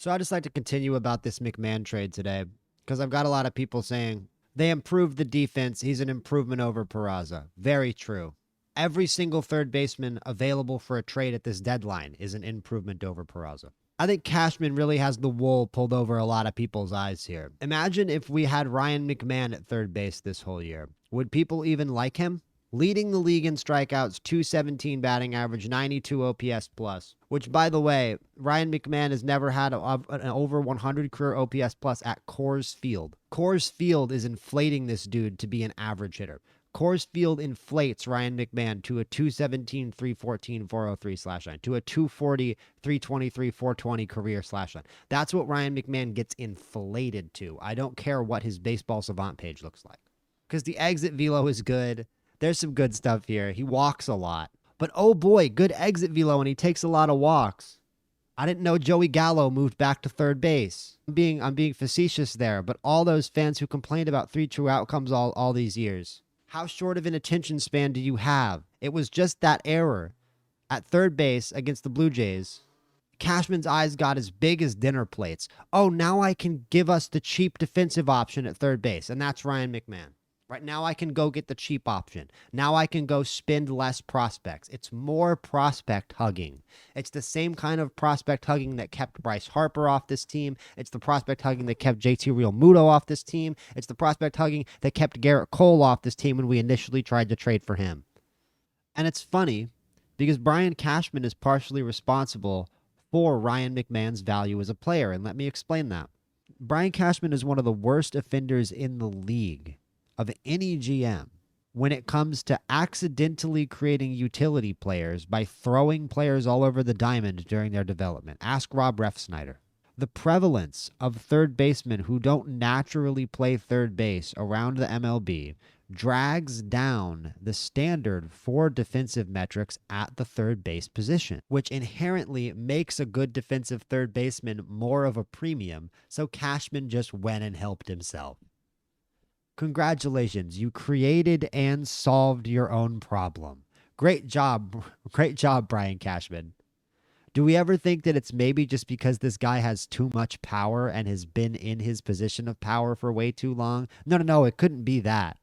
So I just like to continue about this McMahon trade today because I've got a lot of people saying they improved the defense. He's an improvement over Peraza. Very true. Every single third baseman available for a trade at this deadline is an improvement over Peraza. I think Cashman really has the wool pulled over a lot of people's eyes here. Imagine if we had Ryan McMahon at third base this whole year. Would people even like him? Leading the league in strikeouts, 217 batting average, 92 OPS plus, which, by the way, Ryan McMahon has never had an over 100 career OPS plus at Coors Field. Coors Field is inflating this dude to be an average hitter. Coors Field inflates Ryan McMahon to a 217, 314, 403 slash line, to a 240, 323, 420 career slash line. That's what Ryan McMahon gets inflated to. I don't care what his baseball savant page looks like. Because the exit velo is good. There's some good stuff here. He walks a lot. But oh boy, good exit velo, and he takes a lot of walks. I didn't know Joey Gallo moved back to third base. I'm being facetious there, but all those fans who complained about 3 true outcomes all these years. How short of an attention span do you have? It was just that error at third base against the Blue Jays. Cashman's eyes got as big as dinner plates. Oh, now I can give us the cheap defensive option at third base, and that's Ryan McMahon. Right now I can go get the cheap option. Now I can go spend less prospects. It's more prospect hugging. It's the same kind of prospect hugging that kept Bryce Harper off this team. It's the prospect hugging that kept JT Realmuto off this team. It's the prospect hugging that kept Garrett Cole off this team when we initially tried to trade for him. And it's funny because Brian Cashman is partially responsible for Ryan McMahon's value as a player, and let me explain that. Brian Cashman is one of the worst offenders in the league of any GM when it comes to accidentally creating utility players by throwing players all over the diamond during their development. Ask Rob Refsnyder. The prevalence of third basemen who don't naturally play third base around the MLB drags down the standard for defensive metrics at the third base position, which inherently makes a good defensive third baseman more of a premium, so Cashman just went and helped himself. Congratulations, you created and solved your own problem. Great job, Brian Cashman. Do we ever think that it's maybe just because this guy has too much power and has been in his position of power for way too long? No, it couldn't be that.